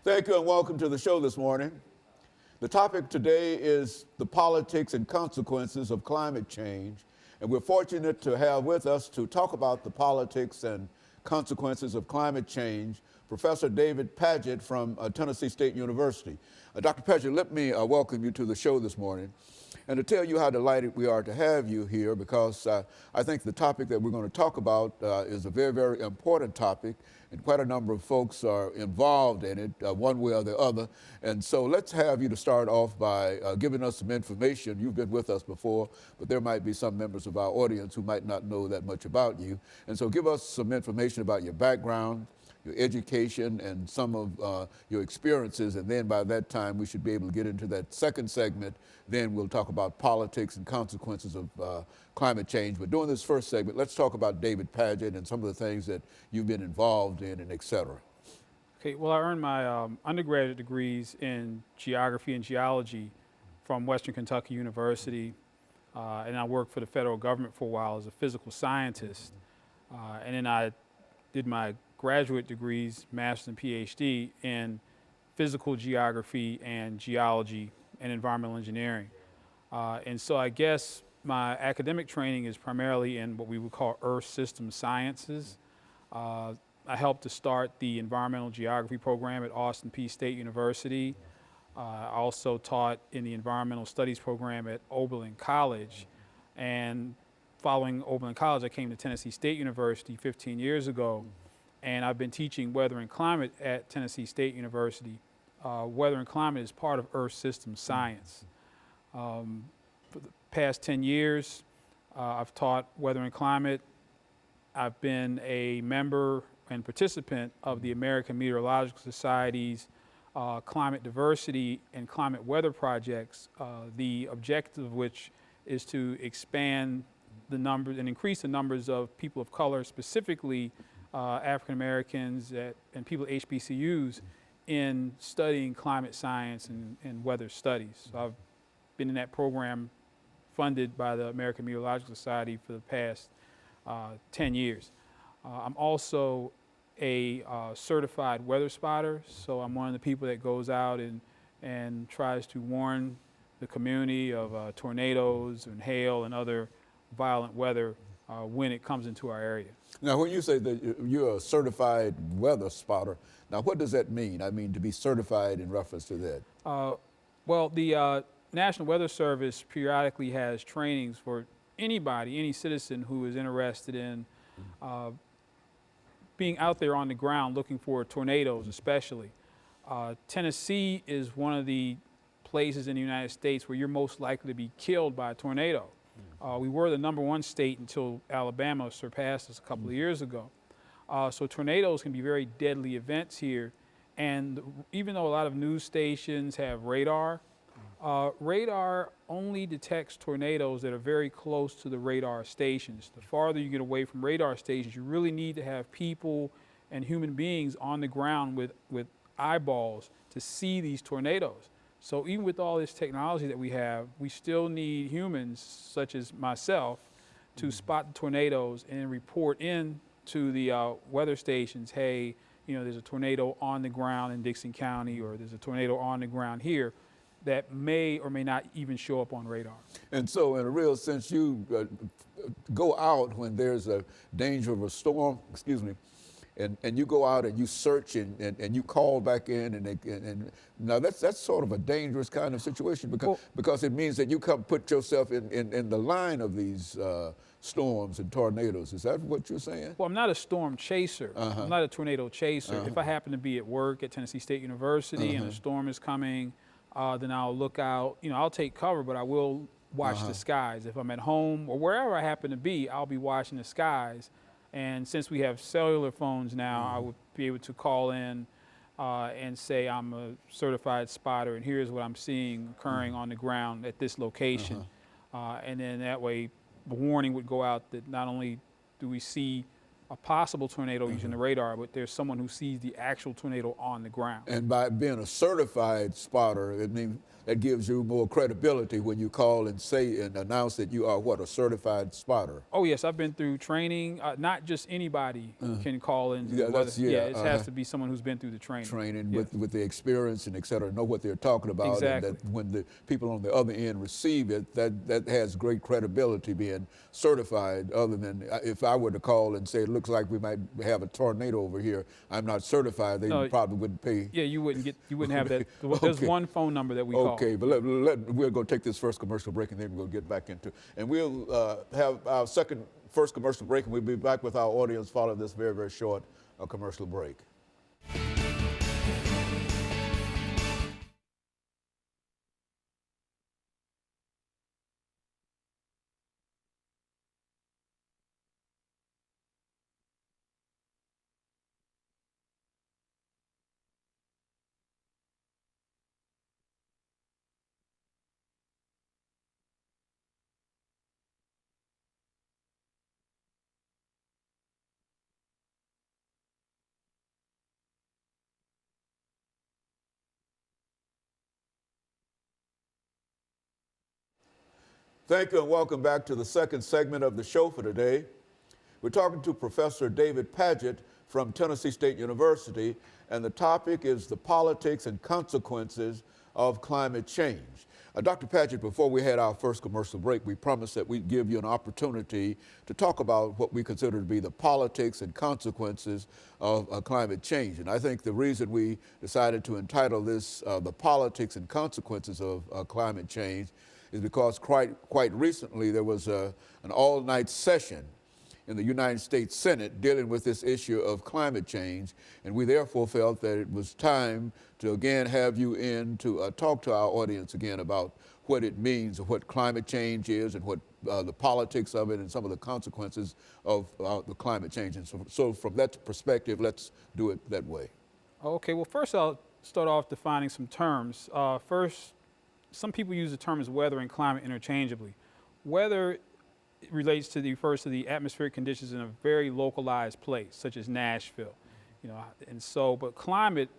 [SPEAKER 1] Thank you and welcome to the show this morning. The topic today is the politics and consequences of climate change. And we're fortunate to have with us to talk about the politics and consequences of climate change, Professor David Padgett from Tennessee State University. Dr. Padgett, let me welcome you to the show this morning and to tell you how delighted we are to have you here, because I think the topic that we're going to talk about is a very, very important topic, and quite a number of folks are involved in it one way or the other. And so let's have you to start off by giving us some information. You've been with us before, but there might be some members of our audience who might not know that much about you. And so give us some information about your background, your education, and some of your experiences, and then by that time we should be able to get into that second segment. Then we'll talk about politics and consequences of climate change. But during this first segment, let's talk about David Padgett and some of the things that you've been involved in, and et cetera.
[SPEAKER 6] Okay, well, I earned my undergraduate degrees in geography and geology from Western Kentucky University, and I worked for the federal government for a while as a physical scientist. And then I did my graduate degrees, master's and PhD, in physical geography and geology and environmental engineering. And so I guess my academic training is primarily in what we would call Earth System Sciences. I helped to start the environmental geography program at Austin Peay State University. I also taught in the environmental studies program at Oberlin College. And following Oberlin College, I came to Tennessee State University 15 years ago. And I've been teaching weather and climate at Tennessee State University. Weather and climate is part of Earth System Science. For the past 10 years, I've taught weather and climate. I've been a member and participant of the American Meteorological Society's climate diversity and climate weather projects, the objective of which is to expand the numbers and increase the numbers of people of color, specifically African Americans and people at HBCUs, in studying climate science and weather studies. So I've been in that program funded by the American Meteorological Society for the past 10 years. I'm also a certified weather spotter, so I'm one of the people that goes out and tries to warn the community of tornadoes and hail and other violent weather when it comes into our area.
[SPEAKER 1] Now, when you say that you're a certified weather spotter, now what does that mean? I mean, to be certified in reference to that.
[SPEAKER 6] Well, the National Weather Service periodically has trainings for anybody, any citizen who is interested in being out there on the ground looking for tornadoes especially. Tennessee is one of the places in the United States where you're most likely to be killed by a tornado. We were the #1 state until Alabama surpassed us a couple of years ago. So tornadoes can be very deadly events here. And even though a lot of news stations have radar, radar only detects tornadoes that are very close to the radar stations. The farther you get away from radar stations, you really need to have people and human beings on the ground with eyeballs to see these tornadoes. So even with all this technology that we have, we still need humans, such as myself, to spot the tornadoes and report in to the weather stations, hey, there's a tornado on the ground in Dixon County, or there's a tornado on the ground here, that may or may not even show up on radar.
[SPEAKER 1] And so in a real sense, you go out when there's a danger of a storm, and you go out and you search and you call back in, and now that's sort of a dangerous kind of situation because it means that you come put yourself in the line of these storms and tornadoes. Is that what you're saying?
[SPEAKER 6] Well, I'm not a storm chaser. I'm not a tornado chaser. If I happen to be at work at Tennessee State University and a storm is coming, then I'll look out. I'll take cover, but I will watch the skies. If I'm at home or wherever I happen to be, I'll be watching the skies. And since we have cellular phones now, I would be able to call in and say I'm a certified spotter, and here's what I'm seeing occurring on the ground at this location. And then that way, the warning would go out that not only do we see a possible tornado using the radar, but there's someone who sees the actual tornado on the ground.
[SPEAKER 1] And by being a certified spotter, it means that gives you more credibility when you call and say and announce that you are a certified spotter.
[SPEAKER 6] Oh yes, I've been through training. Not just anybody can call in. It has to be someone who's been through the training.
[SPEAKER 1] With the experience and et cetera, know what they're talking about.
[SPEAKER 6] Exactly.
[SPEAKER 1] And that when the people on the other end receive it, that has great credibility being certified, other than if I were to call and say, it looks like we might have a tornado over here, I'm not certified, they probably wouldn't pay.
[SPEAKER 6] Yeah, you wouldn't have that. There's one phone number that we call.
[SPEAKER 1] Okay, but we're going to take this first commercial break, and then we'll get back into it. And we'll have our first commercial break, and we'll be back with our audience following this very, very short commercial break. Thank you and welcome back to the second segment of the show for today. We're talking to Professor David Padgett from Tennessee State University, and the topic is the politics and consequences of climate change. Dr. Padgett, before we had our first commercial break, we promised that we'd give you an opportunity to talk about what we consider to be the politics and consequences of climate change. And I think the reason we decided to entitle this The Politics and Consequences of Climate Change is because quite recently there was an all-night session in the United States Senate dealing with this issue of climate change, and we therefore felt that it was time to again have you in to talk to our audience again about what it means, what climate change is, and what the politics of it, and some of the consequences of the climate change. And so from that perspective, let's do it that way.
[SPEAKER 6] Okay, well first I'll start off defining some terms. First, some people use the terms weather and climate interchangeably. Weather refers to the atmospheric conditions in a very localized place, such as Nashville, but climate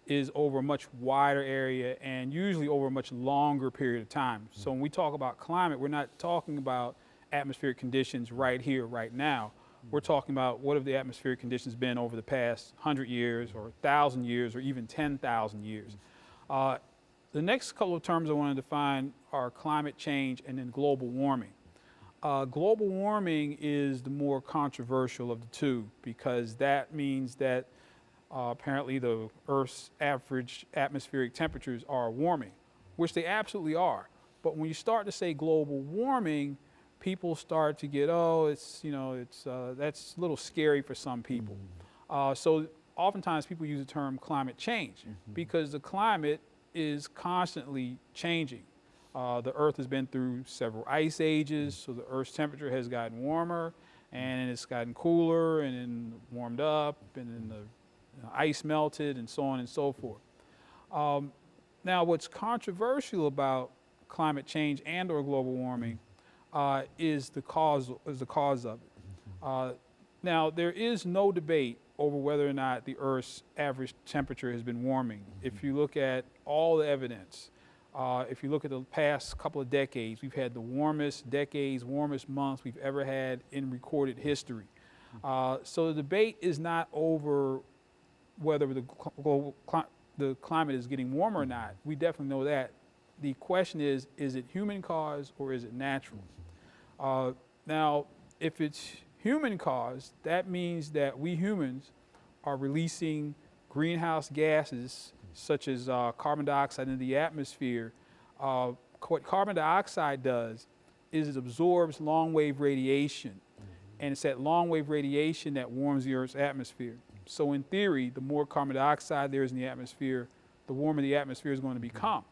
[SPEAKER 6] is over a much wider area and usually over a much longer period of time. So when we talk about climate, we're not talking about atmospheric conditions right here, right now. We're talking about what have the atmospheric conditions been over the past 100 years or 1,000 years or even 10,000 years. The next couple of terms I want to define are climate change and then global warming. Global warming is the more controversial of the two because that means that apparently the Earth's average atmospheric temperatures are warming, which they absolutely are. But when you start to say global warming, people start to get, that's a little scary for some people. So oftentimes people use the term climate change because the climate is constantly changing. The Earth has been through several ice ages, so the Earth's temperature has gotten warmer, and it's gotten cooler, and then warmed up, and then the ice melted, and so on and so forth. Now, what's controversial about climate change and/or global warming is the cause of it. Now, there is no debate over whether or not the Earth's average temperature has been warming. If you look at all the evidence, if you look at the past couple of decades, we've had the warmest decades, warmest months we've ever had in recorded history. So the debate is not over whether the climate is getting warmer or not. We definitely know that. The question is it human caused or is it natural? Now, if it's human caused, that means that we humans are releasing greenhouse gases such as carbon dioxide into the atmosphere. What carbon dioxide does is it absorbs long-wave radiation, and it's that long-wave radiation that warms the Earth's atmosphere. So in theory, the more carbon dioxide there is in the atmosphere, the warmer the atmosphere is going to become.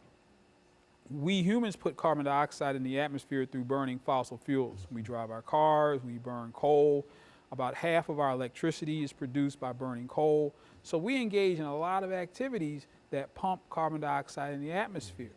[SPEAKER 6] We humans put carbon dioxide in the atmosphere through burning fossil fuels. We drive our cars, we burn coal. About half of our electricity is produced by burning coal. So we engage in a lot of activities that pump carbon dioxide in the atmosphere.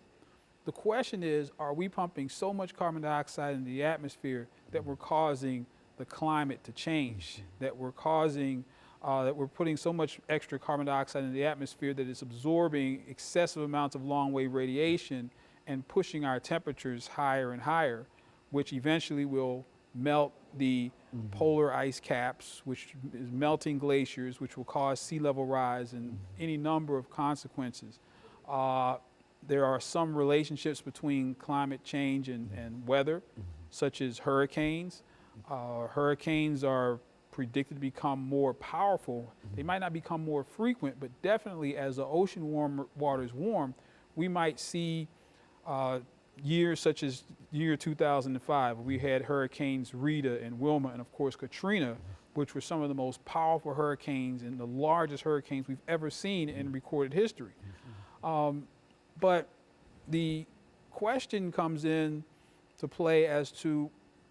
[SPEAKER 6] The question is, are we pumping so much carbon dioxide in the atmosphere that we're causing the climate to change, that we're putting so much extra carbon dioxide in the atmosphere that it's absorbing excessive amounts of long-wave radiation and pushing our temperatures higher and higher, which eventually will melt the polar ice caps, which is melting glaciers, which will cause sea level rise and any number of consequences. There are some relationships between climate change and weather, such as hurricanes. Hurricanes are predicted to become more powerful. They might not become more frequent, but definitely as the ocean waters warm, we might see years such as year 2005, we had hurricanes Rita and Wilma and of course Katrina, which were some of the most powerful hurricanes and the largest hurricanes we've ever seen in recorded history. But the question comes in to play as to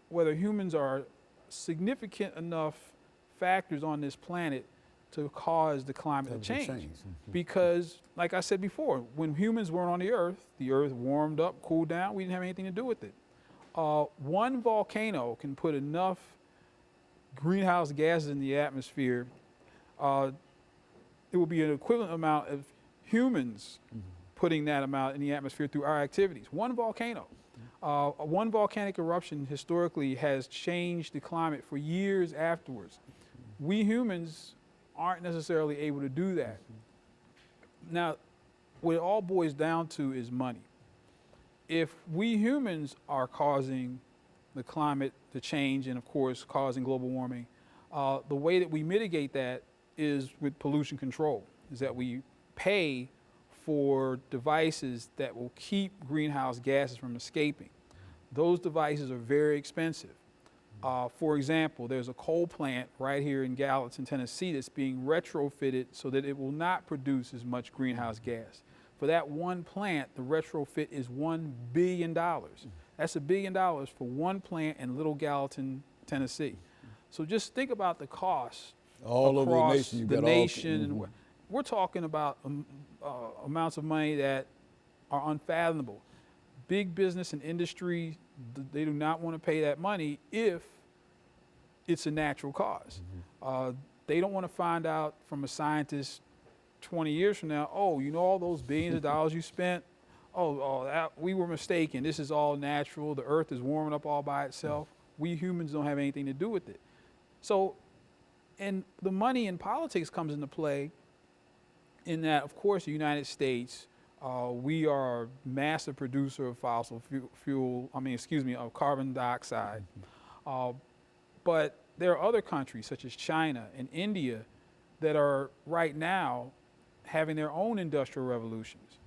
[SPEAKER 6] whether humans are significant enough factors on this planet to cause the climate to change. Because, like I said before, when humans weren't on the Earth warmed up, cooled down, we didn't have anything to do with it. One volcano can put enough greenhouse gases in the atmosphere, it will be an equivalent amount of humans putting that amount in the atmosphere through our activities. One volcano. One volcanic eruption historically has changed the climate for years afterwards. We humans aren't necessarily able to do that. Now, what it all boils down to is money. If we humans are causing the climate to change and of course causing global warming, the way that we mitigate that is with pollution control, is that we pay for devices that will keep greenhouse gases from escaping. Those devices are very expensive. For example, there's a coal plant right here in Gallatin, Tennessee that's being retrofitted so that it will not produce as much greenhouse gas. For that one plant, the retrofit is $1 billion. That's $1 billion for one plant in Little Gallatin, Tennessee. So just think about the cost
[SPEAKER 4] all
[SPEAKER 6] across
[SPEAKER 4] over the nation.
[SPEAKER 6] The nation. We're talking about amounts of money that are unfathomable. Big business and industry, they do not want to pay that money if it's a natural cause. They don't want to find out from a scientist 20 years from now, oh, you know all those billions of dollars you spent? We were mistaken. This is all natural. The Earth is warming up all by itself. We humans don't have anything to do with it. So, and the money in politics comes into play in that, of course, the United States We are a massive producer of fossil of carbon dioxide. But there are other countries such as China and India that are right now having their own industrial revolutions.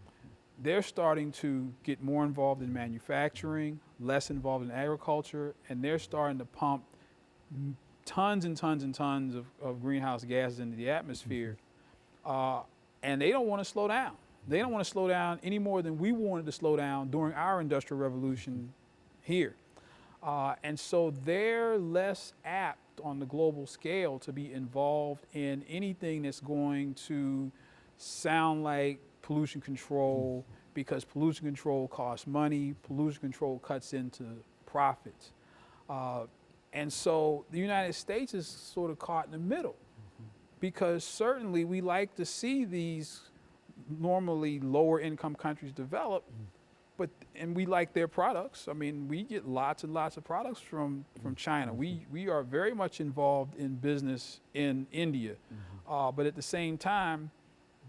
[SPEAKER 6] They're starting to get more involved in manufacturing, less involved in agriculture, and they're starting to pump tons and tons and tons of greenhouse gases into the atmosphere. And they don't want to slow down. They don't want to slow down any more than we wanted to slow down during our industrial revolution here. And so they're less apt on the global scale to be involved in anything that's going to sound like pollution control, because pollution control costs money, pollution control cuts into profits. And so the United States is sort of caught in the middle, because certainly we like to see these normally lower income countries develop, and we like their products. I mean, we get lots and lots of products from China. We are very much involved in business in India, but at the same time,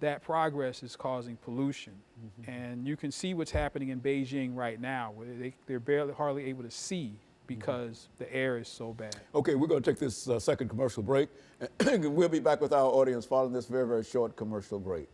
[SPEAKER 6] that progress is causing pollution. And you can see what's happening in Beijing right now, where they're hardly able to see because the air is so bad.
[SPEAKER 1] Okay, we're going to take this second commercial break, and we'll be back with our audience following this very, very short commercial break.